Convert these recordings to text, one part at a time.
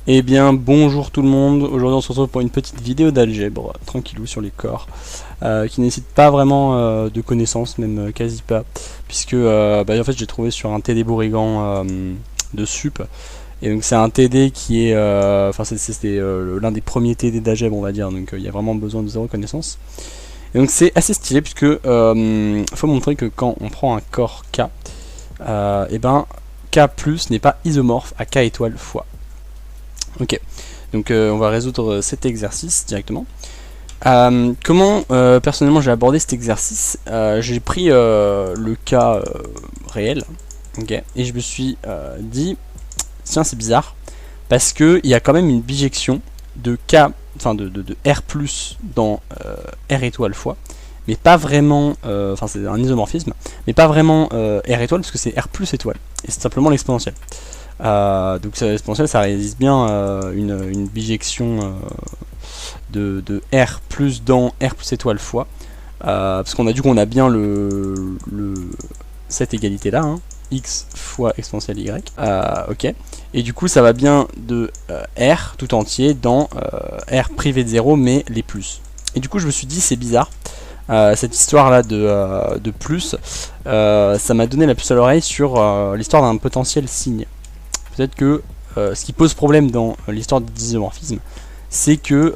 Eh bien bonjour tout le monde, aujourd'hui on se retrouve pour une petite vidéo d'algèbre, tranquillou sur les corps, qui ne nécessite pas vraiment de connaissances, même quasi pas, puisque en fait j'ai trouvé sur un TD Bourrigan de sup, et donc c'est un TD qui est, c'était l'un des premiers TD d'algèbre on va dire, donc il y a vraiment besoin de zéro connaissance. Et donc c'est assez stylé puisque faut montrer que quand on prend un corps K, et ben K plus n'est pas isomorphe à K étoile fois. Ok, donc on va résoudre cet exercice directement. Comment personnellement j'ai abordé cet exercice? J'ai pris le cas réel, ok, et je me suis dit, tiens c'est bizarre, parce que il y a quand même une bijection de K, enfin de R plus dans R étoile fois, mais pas vraiment, enfin c'est un isomorphisme, mais pas vraiment R étoile, parce que c'est R plus étoile, et c'est simplement l'exponentielle. Donc l'exponentielle ça réalise bien une bijection de R plus dans R plus étoile fois, parce qu'on a dit qu'on a bien cette égalité là, hein, x fois exponentielle y, ok, et du coup ça va bien de R tout entier dans R privé de 0 mais les plus. Et du coup je me suis dit c'est bizarre, cette histoire là de plus, ça m'a donné la puce à l'oreille sur l'histoire d'un potentiel signe. Peut-être que ce qui pose problème dans l'histoire du isomorphisme, c'est que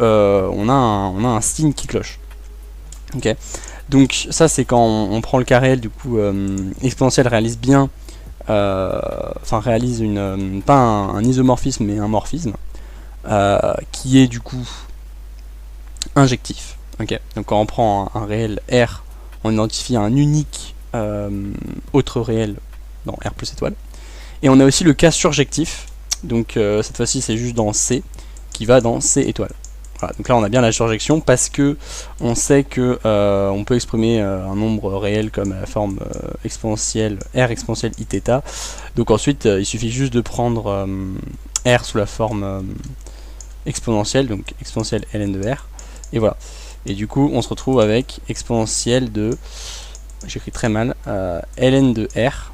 on a un signe qui cloche. Ok. Donc ça c'est quand on prend le cas réel, du coup exponentielle réalise bien, réalise une pas un isomorphisme mais un morphisme, qui est du coup injectif. Ok. Donc quand on prend un réel R, on identifie un unique autre réel dans R plus étoile. Et on a aussi le cas surjectif, donc cette fois-ci c'est juste dans C, qui va dans C étoile. Voilà, donc là on a bien la surjection parce que on sait que on peut exprimer un nombre réel comme la forme exponentielle R exponentielle Iθ. Donc ensuite il suffit juste de prendre R sous la forme exponentielle, donc exponentielle ln de R, et voilà. Et du coup on se retrouve avec exponentielle de, j'écris très mal, ln de R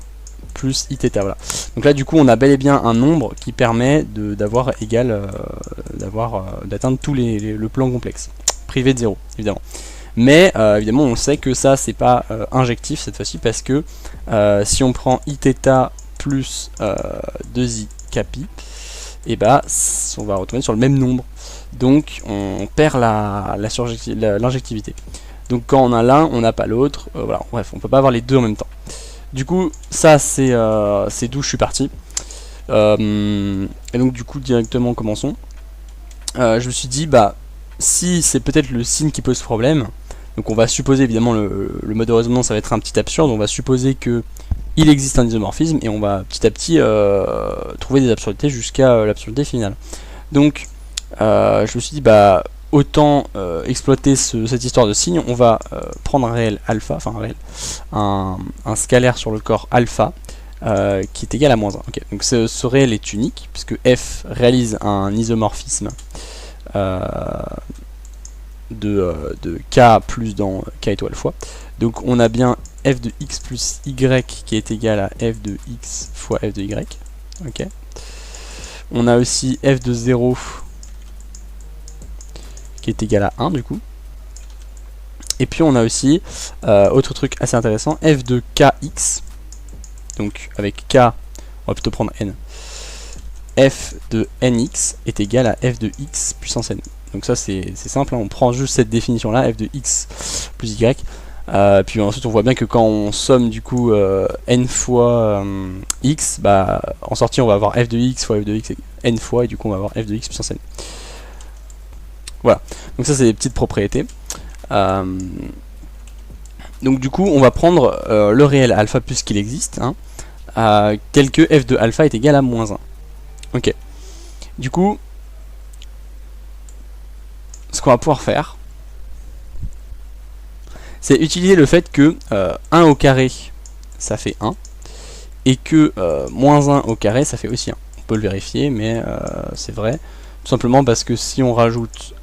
plus Iθ, voilà. Donc là du coup on a bel et bien un nombre qui permet d'avoir égal, d'atteindre tous le plan complexe, privé de 0 évidemment. Mais évidemment on sait que ça c'est pas injectif cette fois-ci, parce que si on prend Iθ plus 2i capi, et bah on va retourner sur le même nombre, donc on perd l'injectivité. Donc quand on a l'un on n'a pas l'autre, voilà, bref on peut pas avoir les deux en même temps. Du coup, ça c'est d'où je suis parti. Et donc du coup, directement commençons. Je me suis dit, bah, si c'est peut-être le signe qui pose problème, donc on va supposer évidemment le mode de raisonnement, ça va être un petit absurde, on va supposer que il existe un isomorphisme et on va petit à petit trouver des absurdités jusqu'à l'absurdité finale. Donc, je me suis dit, bah, autant exploiter cette histoire de signe. On va prendre un réel alpha, enfin un scalaire sur le corps alpha qui est égal à moins 1. Okay. Donc ce réel est unique puisque f réalise un isomorphisme de k plus dans k étoile fois. Donc on a bien f de x plus y qui est égal à f de x fois f de y. Okay. On a aussi f de 0 qui est égal à 1 du coup. Et puis on a aussi, autre truc assez intéressant, f de kx, donc avec k, on va plutôt prendre n, f de nx est égal à f de x puissance n. Donc ça c'est simple, hein, on prend juste cette définition là, f de x plus y, puis ensuite on voit bien que quand on somme du coup n fois x, bah, en sortie on va avoir f de x fois f de x n fois, et du coup on va avoir f de x puissance n. Voilà, donc ça c'est des petites propriétés. Donc du coup on va prendre le réel alpha puisqu'il existe, hein, tel que f de alpha est égal à moins 1. Ok. Du coup, ce qu'on va pouvoir faire, c'est utiliser le fait que 1 au carré ça fait 1, et que moins 1 au carré ça fait aussi 1. On peut le vérifier, mais c'est vrai. Tout simplement parce que si on rajoute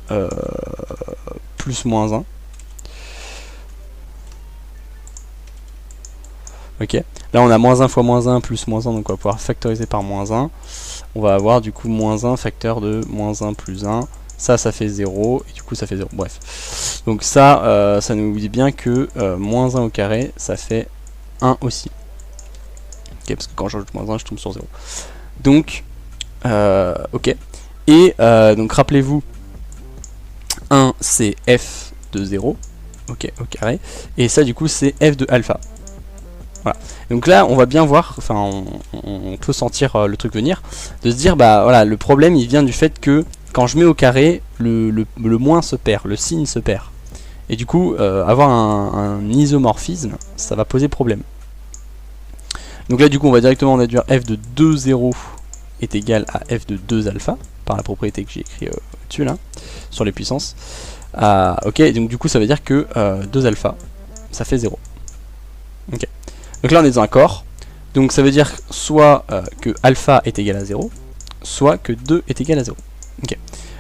plus moins 1, ok, là on a moins 1 fois moins 1 plus moins 1, donc on va pouvoir factoriser par moins 1. on va avoir du coup moins 1 facteur de moins 1 plus 1. Ça fait 0, et du coup ça fait 0. Bref. Donc ça, ça nous dit bien que moins 1 au carré, ça fait 1 aussi. Ok, parce que quand j'ajoute moins 1, je tombe sur 0. Donc, ok. Et donc rappelez-vous, 1 c'est f de 0, ok, au carré. Et ça du coup c'est f de alpha. Voilà. Donc là on va bien voir, enfin on peut sentir le truc venir, de se dire bah voilà, le problème il vient du fait que quand je mets au carré, le moins se perd, le signe se perd. Et du coup avoir un isomorphisme, ça va poser problème. Donc là du coup on va directement déduire f de 2 0 est égal à f de 2 alpha, par la propriété que j'ai écrit au-dessus là, sur les puissances. Ok, donc du coup ça veut dire que 2 alpha, ça fait 0. Ok. Donc là on est dans un corps, donc ça veut dire soit que alpha est égal à 0, soit que 2 est égal à 0. Ok.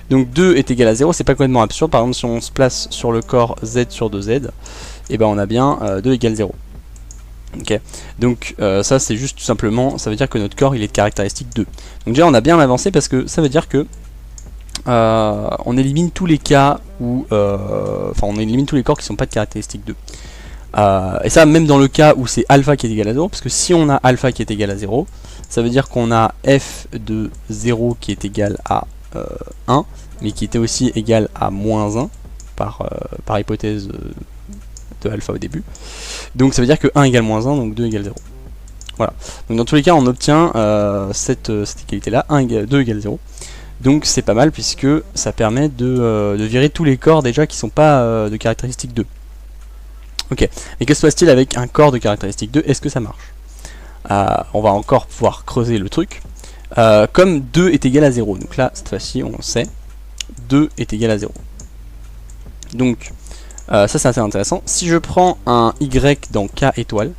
Donc 2 est égal à 0, c'est pas complètement absurde. Par exemple si on se place sur le corps z sur 2z, et ben on a bien 2 égale 0. Ok. Donc ça c'est juste tout simplement, ça veut dire que notre corps il est de caractéristique 2. Donc déjà on a bien avancé parce que ça veut dire que on élimine tous les cas où enfin on élimine tous les corps qui sont pas de caractéristique 2. Et ça même dans le cas où c'est alpha qui est égal à 0, parce que si on a alpha qui est égal à 0, ça veut dire qu'on a f de 0 qui est égal à 1, mais qui était aussi égal à moins 1 par hypothèse de alpha au début. Donc ça veut dire que 1 égale moins 1, donc 2 égale 0. Voilà. Donc dans tous les cas on obtient cette égalité là, 2 égale 0. Donc c'est pas mal puisque ça permet de virer tous les corps déjà qui sont pas de caractéristique 2. Ok, mais que se passe-t-il avec un corps de caractéristique 2? Est-ce que ça marche? On va encore pouvoir creuser le truc. Comme 2 est égal à 0, donc là cette fois-ci on sait, 2 est égal à 0. Donc ça c'est assez intéressant. Si je prends un y dans k étoile,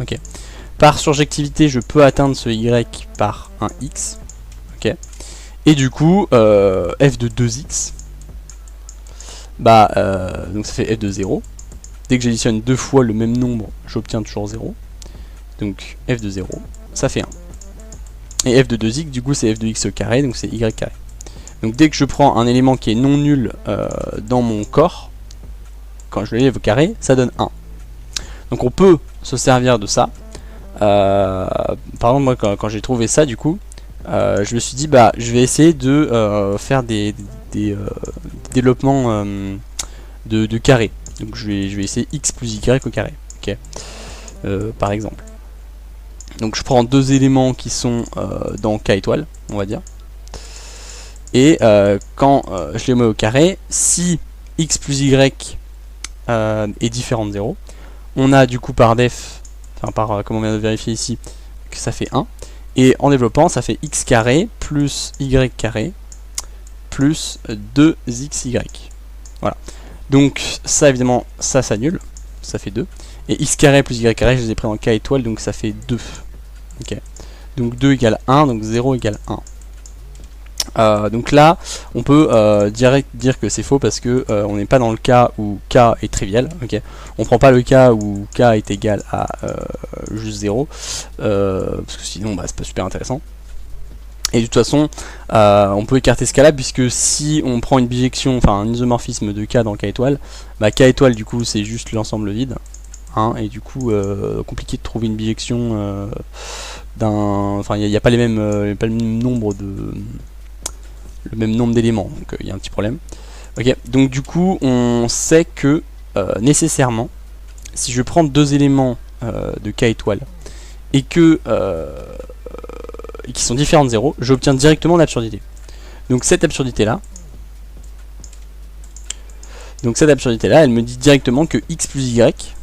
ok, par surjectivité je peux atteindre ce y par un x, ok, et du coup f de 2x, bah donc ça fait f de 0. Dès que j'additionne deux fois le même nombre, j'obtiens toujours 0. Donc f de 0, ça fait 1. Et f de 2x, du coup c'est f de x au carré, donc c'est y carré. Donc dès que je prends un élément qui est non nul dans mon corps, quand je l'élève au carré, ça donne 1. Donc on peut se servir de ça. Par exemple, moi quand j'ai trouvé ça, du coup, je me suis dit, bah je vais essayer de faire des développements de carré. Donc je vais essayer x plus y au carré, ok, par exemple. Donc je prends deux éléments qui sont dans k étoile, on va dire. Et quand je les mets au carré, si x plus y est différent de 0, on a du coup par def, enfin par comme on vient de vérifier ici, que ça fait 1. Et en développant, ça fait x carré plus y carré plus 2xy. Voilà. Donc ça évidemment, ça s'annule, ça fait 2. Et x carré plus y carré, je les ai pris en k étoile, donc ça fait 2. Ok. Donc 2 égale 1, donc 0 égale 1. Donc là, on peut direct dire que c'est faux parce que on n'est pas dans le cas où k est trivial. Okay, on prend pas le cas où k est égal à juste 0, parce que sinon bah, c'est pas super intéressant. Et de toute façon, on peut écarter ce cas-là puisque si on prend une bijection, enfin un isomorphisme de k dans k étoile, bah k étoile du coup c'est juste l'ensemble vide. Hein, et du coup compliqué de trouver une bijection d'un, enfin il n'y a pas les mêmes, pas le même nombre de le même nombre d'éléments, donc il y a un petit problème. Ok, donc du coup on sait que nécessairement si je prends deux éléments de k étoile et que et qui sont différents de 0, j'obtiens directement l'absurdité. Donc cette absurdité là, elle me dit directement que x plus y est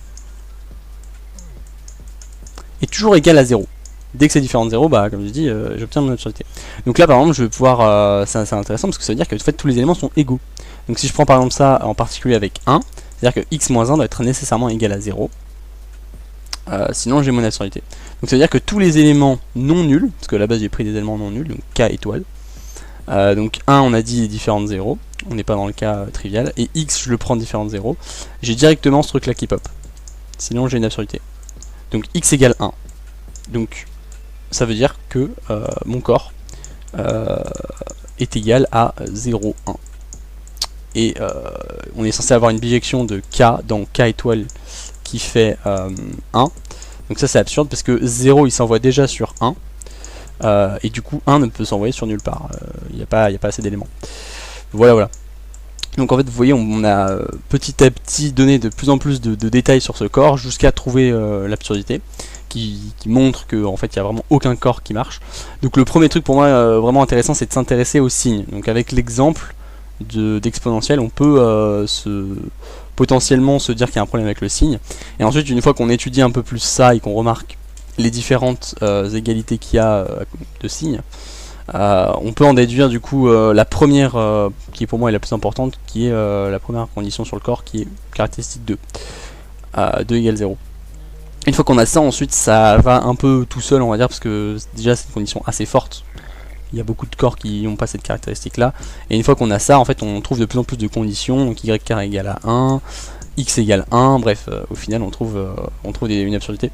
toujours égal à 0. Dès que c'est différent de 0, bah comme je dis, j'obtiens mon absurdité. Donc là par exemple je vais pouvoir, c'est intéressant parce que ça veut dire que en fait tous les éléments sont égaux. Donc si je prends par exemple ça en particulier avec 1, c'est-à-dire que x moins 1 doit être nécessairement égal à 0. Sinon j'ai mon absurdité. Donc ça veut dire que tous les éléments non nuls, parce que à la base j'ai pris des éléments non nuls, donc k étoile. Donc 1 on a dit est différent de 0, on n'est pas dans le cas trivial, et x je le prends différent de 0, j'ai directement ce truc là qui pop. Sinon j'ai une absurdité. Donc x égale 1. Donc ça veut dire que mon corps est égal à 0, 1. Et on est censé avoir une bijection de K dans K étoile qui fait 1. Donc ça c'est absurde parce que 0 il s'envoie déjà sur 1. Et du coup 1 ne peut s'envoyer sur nulle part. Il n'y a pas assez d'éléments. Voilà. Donc en fait vous voyez on a petit à petit donné de plus en plus de détails sur ce corps jusqu'à trouver l'absurdité qui montre que en fait il n'y a vraiment aucun corps qui marche. Donc le premier truc pour moi vraiment intéressant c'est de s'intéresser aux signes. Donc avec l'exemple d'exponentielle on peut potentiellement se dire qu'il y a un problème avec le signe. Et ensuite une fois qu'on étudie un peu plus ça et qu'on remarque les différentes égalités qu'il y a de signes, on peut en déduire du coup la première qui pour moi est la plus importante, qui est la première condition sur le corps qui est caractéristique 2. 2 égale 0. Une fois qu'on a ça, ensuite ça va un peu tout seul on va dire, parce que déjà c'est une condition assez forte. Il y a beaucoup de corps qui n'ont pas cette caractéristique là. Et une fois qu'on a ça, en fait on trouve de plus en plus de conditions. Donc y car égale à 1, x égale 1, bref, au final on trouve une absurdité.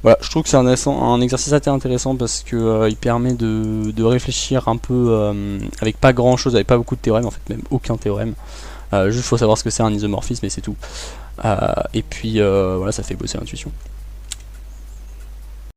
Voilà, je trouve que c'est un exercice assez intéressant parce que il permet de réfléchir un peu avec pas grand chose, avec pas beaucoup de théorèmes, en fait même aucun théorème. Juste faut savoir ce que c'est un isomorphisme et c'est tout. Et puis voilà, ça fait bosser l'intuition.